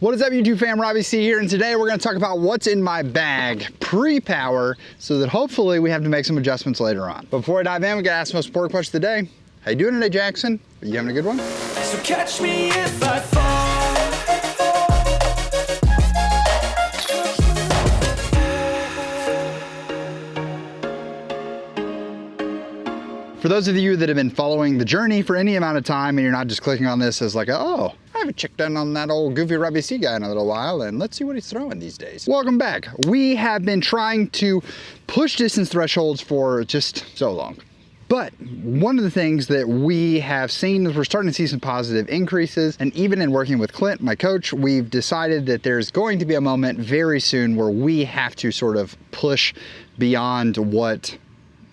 What is up, YouTube fam? Robbie C here, and today we're going to talk about what's in my bag pre-power so that hopefully we have to make some adjustments later on. But before I dive in, we got to ask the most important question of the day. How you doing today, Jackson? Are you having a good one? So catch me if I fall. For those of you that have been following the journey for any amount of time and you're not just clicking on this as like, oh, I haven't checked in on that old goofy Robbie C guy in a little while, and let's see what he's throwing these days. Welcome back. We have been trying to push distance thresholds for just so long. But one of the things that we have seen is we're starting to see some positive increases. And even in working with Clint, my coach, we've decided that there's going to be a moment very soon where we have to sort of push beyond what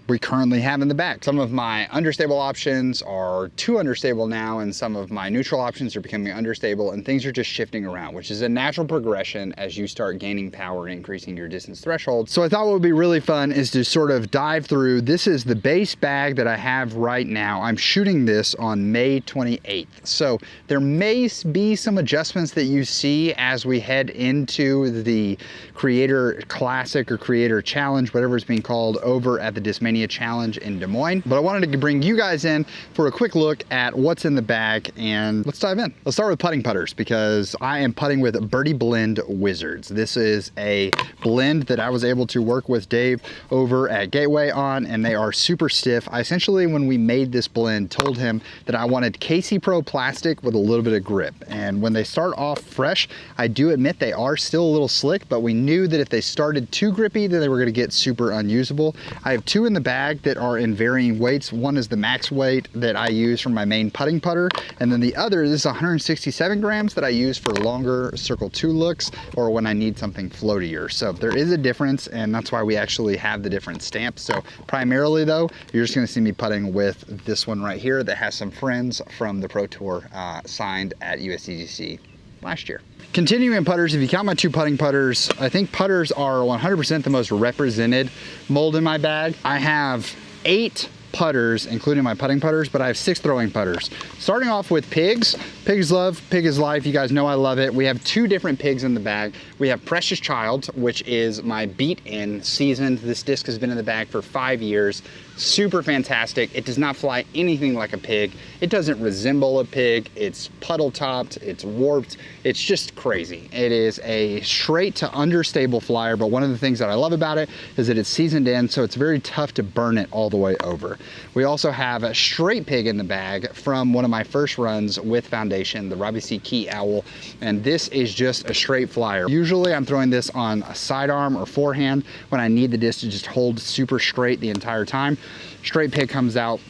we currently have in the bag. Some of my understable options are too understable now, and some of my neutral options are becoming understable, and things are just shifting around, which is a natural progression as you start gaining power and increasing your distance threshold. So I thought what would be really fun is to sort of dive through. This is the base bag that I have right now. I'm shooting this on May 28th. So there may be some adjustments that you see as we head into the Creator Classic or Creator Challenge, whatever it's being called, over at the Discmania Challenge in Des Moines. But I wanted to bring you guys in for a quick look at what's in the bag, and let's dive in. Let's start with putting putters, because I am putting with Birdie Blend Wizards. This is a blend that I was able to work with Dave over at Gateway on, and they are super stiff. I essentially, when we made this blend, told him that I wanted KC Pro plastic with a little bit of grip. And when they start off fresh, I do admit they are still a little slick, but we knew that if they started too grippy, then they were gonna get super unusable. I have two in the bag that are in varying weights. One is the max weight that I use for my main putting putter, and then the other, this is 167 grams that I use for longer Circle 2 looks or when I need something floatier. So there is a difference, and that's why we actually have the different stamps. So primarily though, you're just gonna see me putting with this one right here that has some friends from the Pro Tour signed at USDGC last year. Continuing in putters, if you count my two putting putters, I think putters are 100% the most represented mold in my bag. I have 8 putters, including my putting putters, but I have 6 throwing putters. Starting off with pigs. Pigs love, pig is life. You guys know I love it. We have 2 different pigs in the bag. We have Precious Child, which is my beat-in seasoned. This disc has been in the bag for 5 years. Super fantastic. It does not fly anything like a pig. It doesn't resemble a pig. It's puddle topped, it's warped. It's just crazy. It is a straight to understable flyer, but one of the things that I love about it is that it's seasoned in, so it's very tough to burn it all the way over. We also have a straight pig in the bag from one of my first runs with Foundation, the Robbie C Key Owl, and this is just a straight flyer. Usually I'm throwing this on a sidearm or forehand when I need the disc to just hold super straight the entire time. Straight pig comes out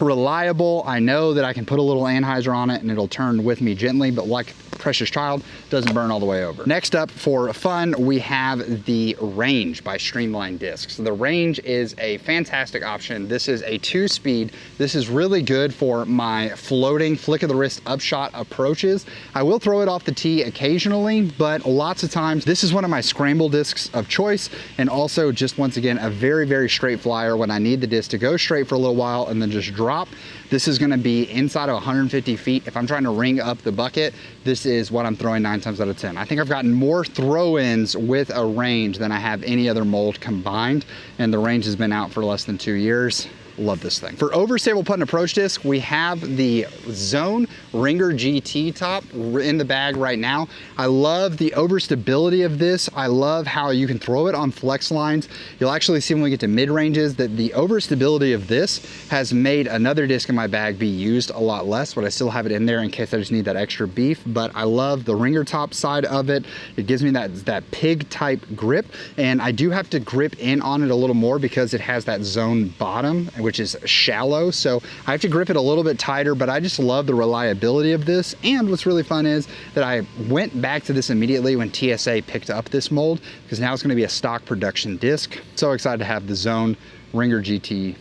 reliable. I know that I can put a little anhyzer on it and it'll turn with me gently, but like Precious Child, doesn't burn all the way over. Next up for fun, we have the Range by Streamline Discs. So the Range is a fantastic option. This is a 2-speed. This is really good for my floating flick of the wrist upshot approaches. I will throw it off the tee occasionally, but lots of times this is one of my scramble discs of choice, and also just once again a very, very straight flyer when I need the disc to go straight for a little while and then just drop. This is gonna be inside of 150 feet. If I'm trying to ring up the bucket, this is what I'm throwing 9 times out of 10. I think I've gotten more throw-ins with a Range than I have any other mold combined, and the Range has been out for less than 2 years. Love this thing. For overstable putt and approach disc, we have the Zone Ringer GT top in the bag right now. I love the overstability of this. I love how you can throw it on flex lines. You'll actually see when we get to mid-ranges that the overstability of this has made another disc in my bag be used a lot less, but I still have it in there in case I just need that extra beef. But I love the Ringer top side of it. It gives me that pig type grip, and I do have to grip in on it a little more because it has that zone bottom, which is shallow, so I have to grip it a little bit tighter, but I just love the reliability of this. And what's really fun is that I went back to this immediately when TSA picked up this mold, because now it's going to be a stock production disc. So excited to have the Zone Ringer GT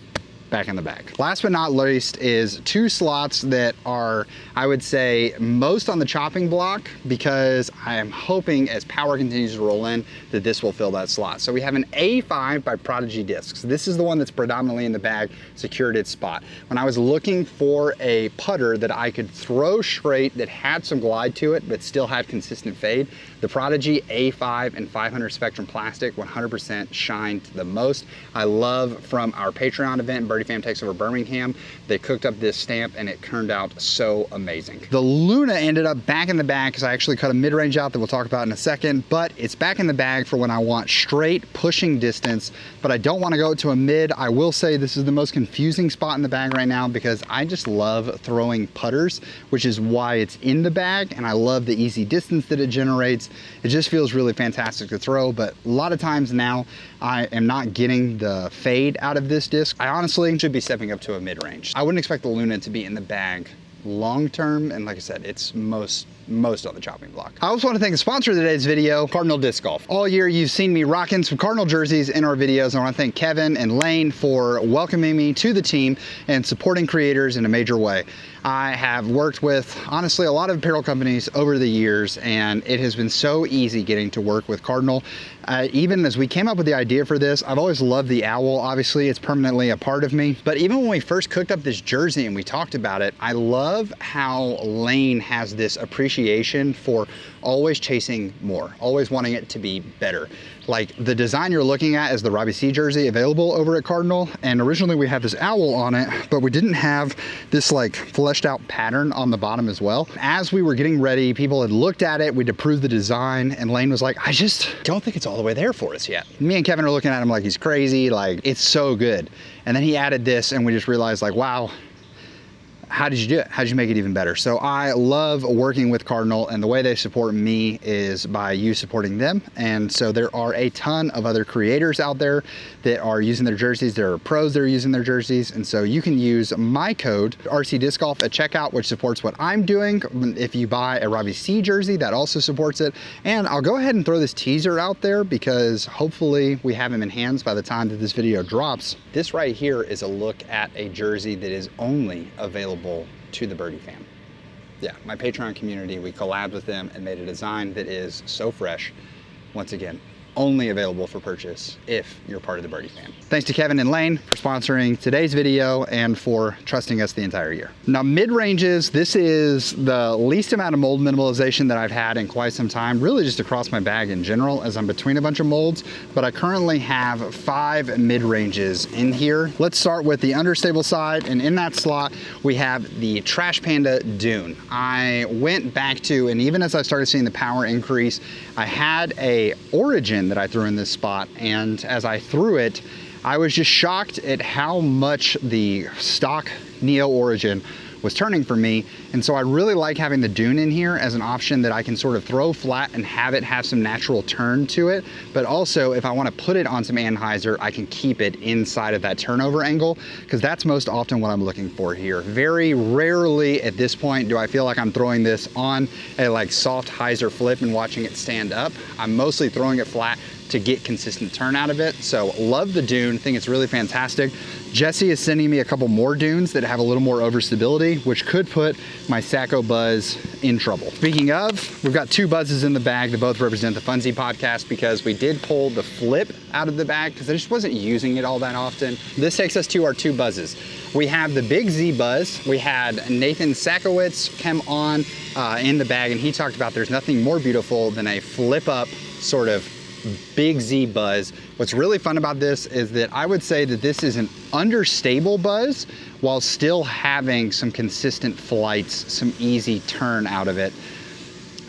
back in the bag. Last but not least is two slots that are, I would say, most on the chopping block, because I am hoping as power continues to roll in that this will fill that slot. So we have an A5 by Prodigy Discs. This is the one that's predominantly in the bag, secured its spot. When I was looking for a putter that I could throw straight that had some glide to it but still had consistent fade, the Prodigy A5 and 500 Spectrum Plastic 100% shined the most. I love from our Patreon event, Birdie Fam Takes Over Birmingham, they cooked up this stamp and it turned out so amazing. The Luna ended up back in the bag because I actually cut a mid-range out that we'll talk about in a second, but it's back in the bag for when I want straight pushing distance, but I don't want to go to a mid. I will say this is the most confusing spot in the bag right now because I just love throwing putters, which is why it's in the bag, and I love the easy distance that it generates. It just feels really fantastic to throw, but a lot of times now I am not getting the fade out of this disc. I honestly should be stepping up to a mid-range. I wouldn't expect the Luna to be in the bag long term, and like I said, it's most on the chopping block. I also want to thank the sponsor of today's video, Cardinal Disc Golf. All year you've seen me rocking some Cardinal jerseys in our videos, and I want to thank Kevin and Lane for welcoming me to the team and supporting creators in a major way. I have worked with, honestly, a lot of apparel companies over the years, and it has been so easy getting to work with Cardinal. Even as we came up with the idea for this, I've always loved the owl. Obviously, it's permanently a part of me. But even when we first cooked up this jersey and we talked about it, I love how Lane has this appreciation for always chasing more, always wanting it to be better. Like the design you're looking at is the Robbie C jersey available over at Cardinal, and originally we had this owl on it, but we didn't have this like fleshed out pattern on the bottom as well. As we were getting ready, people had looked at it, we'd approved the design, and Lane was like, I just don't think it's all the way there for us yet. Me and Kevin are looking at him like he's crazy, like it's so good. And then he added this and we just realized like, wow, how did you do it? How did you make it even better? So I love working with Cardinal, and the way they support me is by you supporting them. And so there are a ton of other creators out there that are using their jerseys. There are pros that are using their jerseys. And so you can use my code RC Disc Golf at checkout, which supports what I'm doing. If you buy a Robbie C jersey, that also supports it. And I'll go ahead and throw this teaser out there because hopefully we have him in hands by the time that this video drops. This right here is a look at a jersey that is only available to the Birdie Fam. Yeah, my Patreon community, we collabed with them and made a design that is so fresh. Once again, only available for purchase if you're part of the Birdie Fam. Thanks to Kevin and Lane for sponsoring today's video and for trusting us the entire year. Now, mid-ranges, this is the least amount of mold minimalization that I've had in quite some time, really just across my bag in general as I'm between a bunch of molds, but I currently have 5 mid-ranges in here. Let's start with the understable side, and in that slot, we have the Trash Panda Dune. I went back to, and even as I started seeing the power increase, I had a Origin that I threw in this spot, and as I threw it, I was just shocked at how much the stock Neo Origin was turning for me. And so I really like having the Dune in here as an option that I can sort of throw flat and have it have some natural turn to it. But also if I want to put it on some anhyzer, I can keep it inside of that turnover angle, because that's most often what I'm looking for here. Very rarely at this point do I feel like I'm throwing this on a like soft hyzer flip and watching it stand up. I'm mostly throwing it flat to get consistent turn out of it. So love the Dune, think it's really fantastic. Jesse is sending me a couple more Dunes that have a little more overstability, which could put my Sacco Buzz in trouble. Speaking of, we've got 2 buzzes in the bag that both represent the Funzy podcast, because we did pull the flip out of the bag because I just wasn't using it all that often. This takes us to our 2 buzzes. We have the Big Z Buzz. We had Nathan Sakowitz come on in the bag, and he talked about there's nothing more beautiful than a flip up sort of Big Z Buzz. What's really fun about this is that I would say that this is an understable buzz while still having some consistent flights, some easy turn out of it.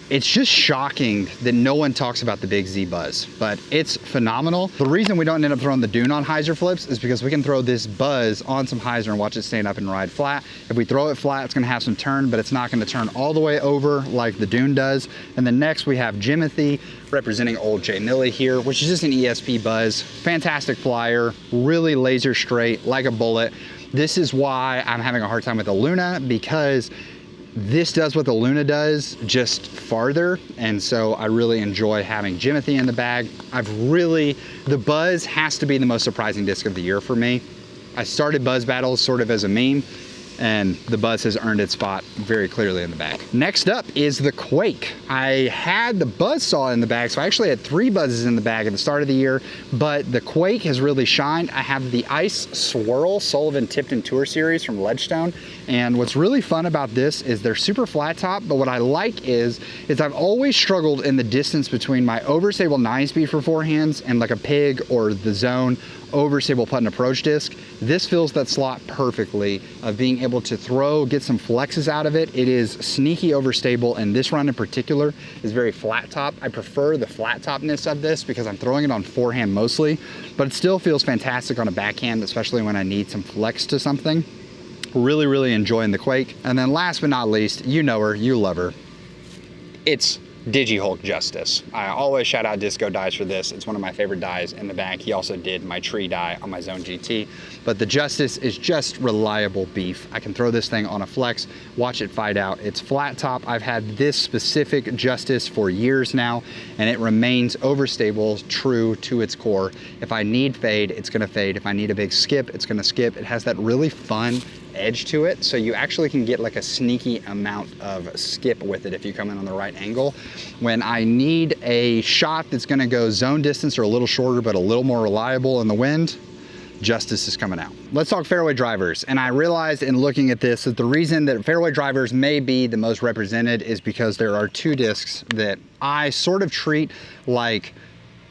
It's just shocking that no one talks about the Big Z Buzz, but it's phenomenal. The reason we don't end up throwing the Dune on hyzer flips is because we can throw this Buzz on some hyzer and watch it stand up and ride flat. If we throw it flat, it's gonna have some turn, but it's not gonna turn all the way over like the Dune does. And then next we have Jimothy representing old Jay Millie here, which is just an ESP Buzz. Fantastic flyer, really laser straight, like a bullet. This is why I'm having a hard time with the Luna, because this does what the Luna does, just farther, and so I really enjoy having Jimothy in the bag. The Buzz has to be the most surprising disc of the year for me. I started buzz battles sort of as a meme, and the buzz has earned its spot very clearly in the bag. Next up is the Quake. I had the Buzzsaw in the bag, so I actually had 3 buzzes in the bag at the start of the year, but the Quake has really shined. I have the Ice Swirl Sullivan Tipton Tour Series from Ledgestone, and what's really fun about this is they're super flat top, but what I like is I've always struggled in the distance between my overstable 9-speed for forehands and like a Pig or the Zone overstable putt and approach disc. This fills that slot perfectly of being able to throw, get some flexes out of it. It is sneaky overstable, and this run in particular is very flat top. I prefer the flat topness of this because I'm throwing it on forehand mostly, but it still feels fantastic on a backhand, especially when I need some flex to something. Really, really enjoying the Quake. And then last but not least, you know her, you love her. It's Digi-Hulk Justice. I always shout out Disco Dies for this. It's one of my favorite dies in the bag. He also did my tree die on my Zone GT, but the Justice is just reliable beef. I can throw this thing on a flex, watch it fight out. It's flat top. I've had this specific Justice for years now, and it remains overstable, true to its core. If I need fade, it's gonna fade. If I need a big skip, it's gonna skip. It has that really fun edge to it, so you actually can get like a sneaky amount of skip with it if you come in on the right angle. When I need a shot that's gonna go zone distance or a little shorter but a little more reliable in the wind, Justice is coming out. Let's talk fairway drivers. And I realized in looking at this that the reason that fairway drivers may be the most represented is because there are 2 discs that I sort of treat like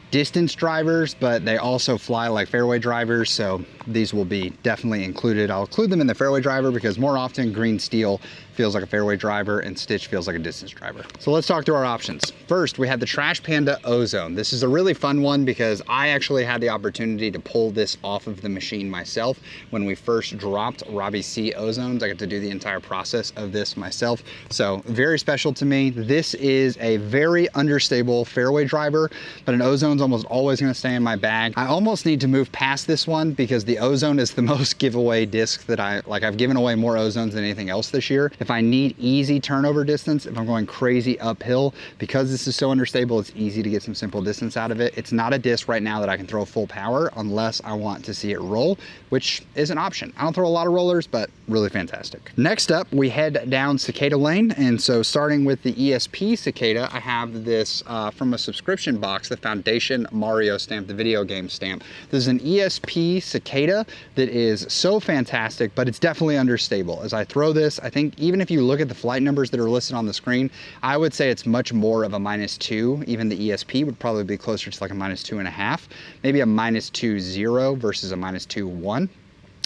distance drivers, but they also fly like fairway drivers, so these will be definitely included. I'll include them in the fairway driver because more often green steel feels like a fairway driver and stitch feels like a distance driver. So let's talk through our options. First, we have the Trash Panda Ozone. This is a really fun one because I actually had the opportunity to pull this off of the machine myself when we first dropped Robbie C Ozones. I got to do the entire process of this myself, so very special to me. This is a very understable fairway driver, but an Ozone's almost always going to stay in my bag. I almost need to move past this one because the Ozone is the most giveaway disc that I've given away more Ozones than anything else this year. If I need easy turnover distance, if I'm going crazy uphill, because this is so understable, it's easy to get some simple distance out of it. It's not a disc right now that I can throw full power unless I want to see it roll, which is an option. I don't throw a lot of rollers, but really fantastic. Next up, we head down Cicada Lane. And so starting with the ESP Cicada, I have this from a subscription box, the Foundation Mario stamp, the video game stamp. This is an ESP Cicada that is so fantastic, but it's definitely understable. As I throw this, I think even if you look at the flight numbers that are listed on the screen, I would say it's much more of a -2. Even the ESP would probably be closer to like a -2.5, maybe a -2.0 versus a -2.1.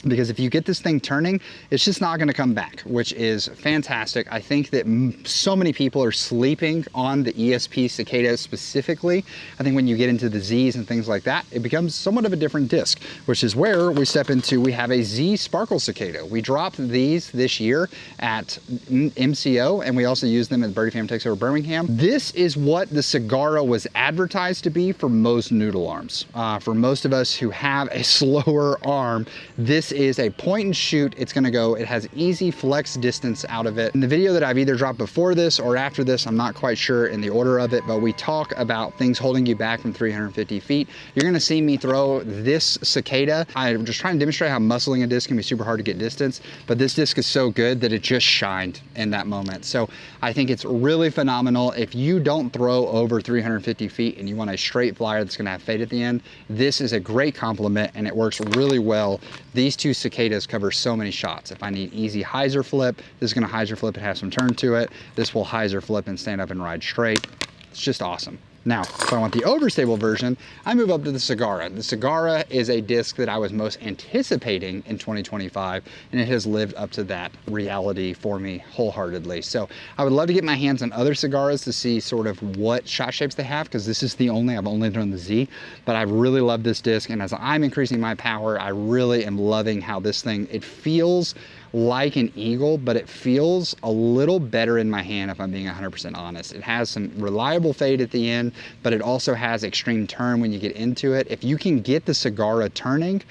Because if you get this thing turning, it's just not going to come back, which is fantastic. I think that so many people are sleeping on the ESP Cicada specifically. I think when you get into the Z's and things like that, it becomes somewhat of a different disc, which is where we step into, we have a Z Sparkle Cicada. We dropped these this year at MCO, and we also used them at Birdie Fam Takes Over Birmingham. This is what the Sagara was advertised to be for most noodle arms. For most of us who have a slower arm, this is a point and shoot. It's gonna go, it has easy flex distance out of it. In the video that I've either dropped before this or after this, I'm not quite sure in the order of it, but we talk about things holding you back from 350 feet. You're gonna see me throw this Cicada. I'm just trying to demonstrate how muscling a disc can be super hard to get distance, but this disc is so good that it just shined in that moment. So I think it's really phenomenal. If you don't throw over 350 feet and you want a straight flyer that's gonna have fade at the end, this is a great compliment and it works really well. These 2 Cicadas cover so many shots. If I need easy hyzer flip, this is gonna hyzer flip and have some turn to it. This will hyzer flip and stand up and ride straight. It's just awesome. Now, if I want the overstable version, I move up to the Sagara. The Sagara is a disc that I was most anticipating in 2025, and it has lived up to that reality for me wholeheartedly. So I would love to get my hands on other Sagaras to see sort of what shot shapes they have, because this is I've only done the Z, but I really love this disc, and as I'm increasing my power, I really am loving how this thing, it feels like an eagle, but it feels a little better in my hand if I'm being 100% honest. It has some reliable fade at the end, but it also has extreme turn when you get into it. If you can get the Sagara turning,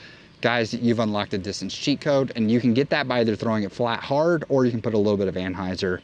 guys, you've unlocked a distance cheat code, and you can get that by either throwing it flat hard or you can put a little bit of anhyzer.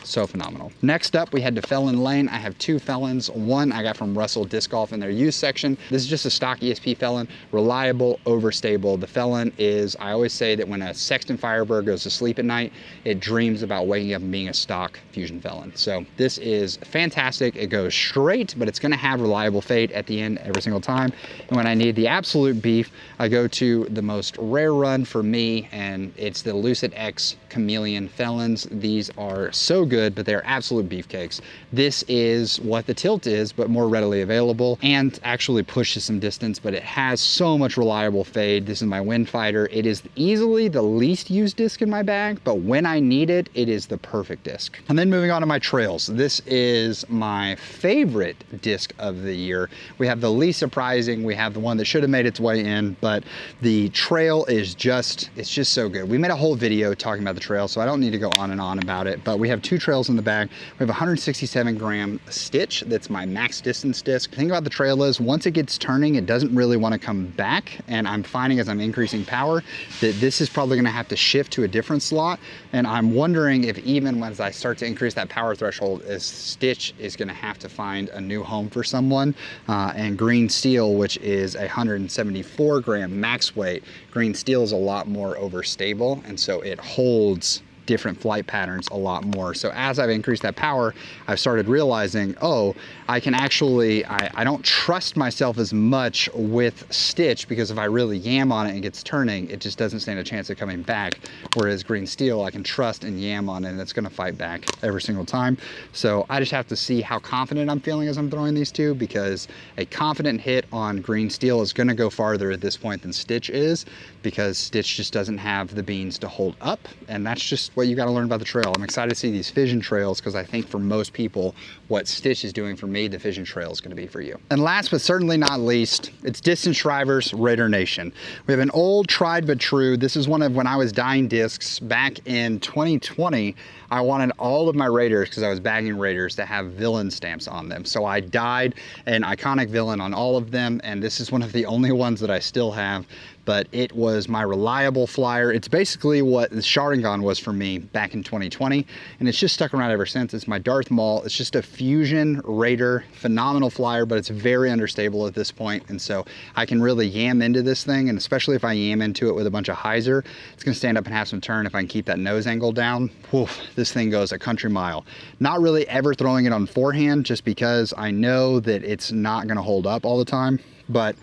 So phenomenal. Next up, we head to Felon Lane. I have 2 Felons. One I got from Russell Disc Golf in their used section. This is just a stock ESP Felon, reliable, overstable. The Felon is, I always say that when a Sexton Firebird goes to sleep at night, it dreams about waking up and being a stock Fusion Felon. So this is fantastic. It goes straight, but it's gonna have reliable fade at the end every single time. And when I need the absolute beef, I go to the most rare run for me, and it's the Lucid X Chameleon Felons. These are so good, but they're absolute beefcakes. This is what the Tilt is, but more readily available, and actually pushes some distance, but it has so much reliable fade. This is my Wind Fighter. It is easily the least used disc in my bag, but when I need it, it is the perfect disc. And then moving on to my trails. This is my favorite disc of the year. We have the least surprising, we have the one that should have made its way in, but the trail is just, it's just so good. We made a whole video talking about the trail, so I don't need to go on and on about it, but we have 2 trails in the bag. We have a 167 gram Stitch. That's my max distance disc. The thing about the trail is once it gets turning, it doesn't really want to come back. And I'm finding as I'm increasing power that this is probably going to have to shift to a different slot. And I'm wondering if even once I start to increase that power threshold, Stitch is going to have to find a new home for someone. And Green Steel, which is a 174 gram max weight, Green Steel is a lot more overstable. And so it holds different flight patterns a lot more. So as I've increased that power, I've started realizing, oh, I can actually, I don't trust myself as much with Stitch, because if I really yam on it and it gets turning, it just doesn't stand a chance of coming back. Whereas Green Steel, I can trust and yam on it and it's gonna fight back every single time. So I just have to see how confident I'm feeling as I'm throwing these two, because a confident hit on Green Steel is gonna go farther at this point than Stitch is, because Stitch just doesn't have the beans to hold up. And that's just what you got to learn about the trail. I'm excited to see these fission trails, because I think for most people, what Stitch is doing for me, the fission trail is going to be for you. And last but certainly not least, it's Distance Drivers Raider Nation. We have an old tried but true. This is one of when I was dyeing discs back in 2020. I wanted all of my Raiders, because I was bagging Raiders, to have villain stamps on them. So I dyed an iconic villain on all of them, and this is one of the only ones that I still have. But it was my reliable flyer. It's basically what the Sharingan was for me back in 2020, and it's just stuck around ever since. It's my Darth Maul. It's just a Fusion Raider, phenomenal flyer, but it's very understable at this point, and so I can really yam into this thing, and especially if I yam into it with a bunch of hyzer, it's gonna stand up and have some turn. If I can keep that nose angle down, whew, this thing goes a country mile. Not really ever throwing it on forehand, just because I know that it's not gonna hold up all the time, but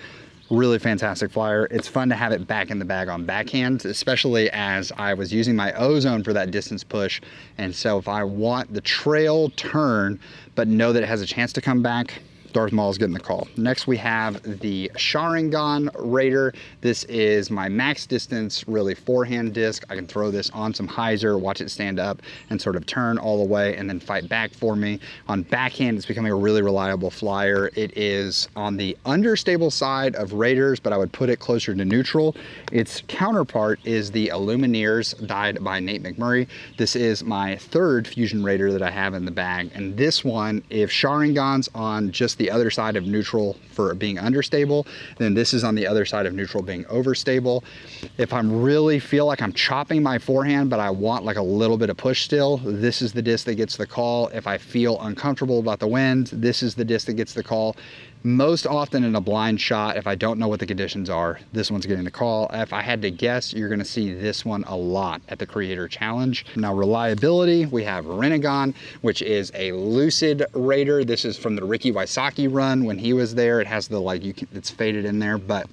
really fantastic flyer. It's fun to have it back in the bag on backhand, especially as I was using my ozone for that distance push. And so if I want the trail turn, but know that it has a chance to come back, Darth Maul is getting the call. Next we have the Sharingan Raider. This is my max distance, really forehand disc. I can throw this on some hyzer, watch it stand up and sort of turn all the way and then fight back for me. On backhand, it's becoming a really reliable flyer. It is on the understable side of Raiders, but I would put it closer to neutral. Its counterpart is the Illumineers, dyed by Nate McMurray. This is my 3rd Fusion Raider that I have in the bag. And this one, if Sharingan's on just the other side of neutral for being understable, then this is on the other side of neutral being overstable. If I'm really feel like I'm chopping my forehand, but I want like a little bit of push still, this is the disc that gets the call. If I feel uncomfortable about the wind, this is the disc that gets the call. Most often in a blind shot, if I don't know what the conditions are, this one's getting the call. If I had to guess, you're gonna see this one a lot at the Creator Challenge. Now reliability, we have Renegon, which is a Lucid Raider. This is from the Ricky Wysocki run when he was there. It has the it's faded in there, but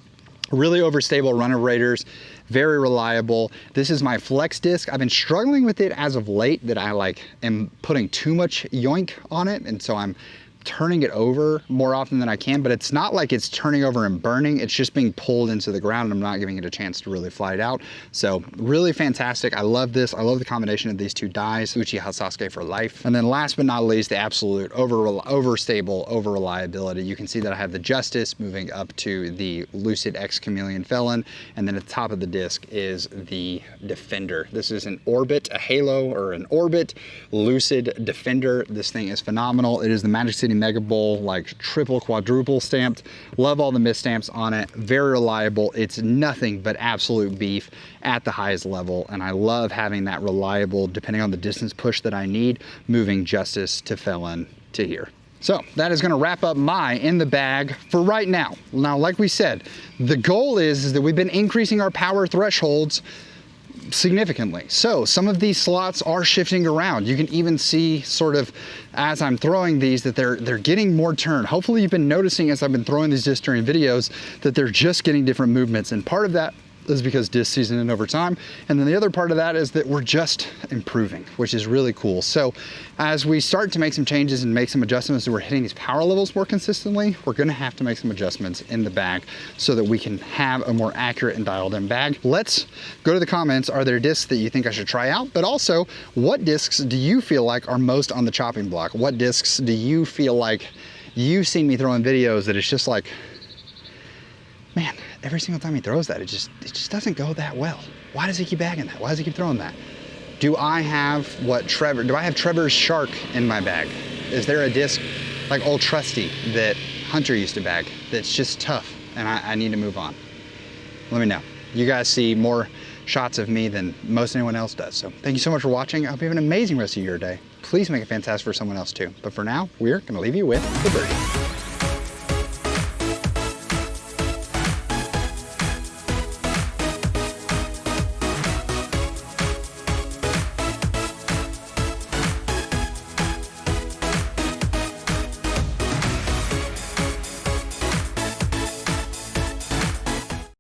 really overstable run of Raiders, very reliable. This is my flex disc. I've been struggling with it as of late, that I am putting too much yoink on it, and so I'm turning it over more often than I can, but it's not like it's turning over and burning. It's just being pulled into the ground and I'm not giving it a chance to really fly it out. So really fantastic. I love this. I love the combination of these two dyes, Uchiha Sasuke for life. And then last but not least, the absolute overstable, over reliability. You can see that I have the Justice moving up to the Lucid X Chameleon Felon. And then at the top of the disc is the Defender. This is an Orbit, a Halo or an Orbit Lucid Defender. This thing is phenomenal. It is the Magic City City Mega Bowl, like triple, quadruple stamped. Love all the mist stamps on it. Very reliable. It's nothing but absolute beef at the highest level. And I love having that reliable, depending on the distance push that I need, moving Justice to Felon to here. So that is gonna wrap up my in the bag for right now. Now, like we said, the goal is that we've been increasing our power thresholds significantly. So some of these slots are shifting around. You can even see sort of as I'm throwing these that they're getting more turn. Hopefully you've been noticing as I've been throwing these disc during videos that they're just getting different movements. And part of that is because disc seasoning over time. And then the other part of that is that we're just improving, which is really cool. So as we start to make some changes and make some adjustments and we're hitting these power levels more consistently, we're gonna have to make some adjustments in the bag so that we can have a more accurate and dialed in bag. Let's go to the comments. Are there discs that you think I should try out? But also, what discs do you feel like are most on the chopping block? What discs do you feel like you've seen me throw in videos that it's just like, man, every single time he throws that, it just doesn't go that well. Why does he keep bagging that? Why does he keep throwing that? Do I have Trevor's Shark in my bag? Is there a disc like Old Trusty that Hunter used to bag that's just tough and I need to move on? Let me know. You guys see more shots of me than most anyone else does. So thank you so much for watching. I hope you have an amazing rest of your day. Please make it fantastic for someone else too. But for now, we're gonna leave you with the birdie.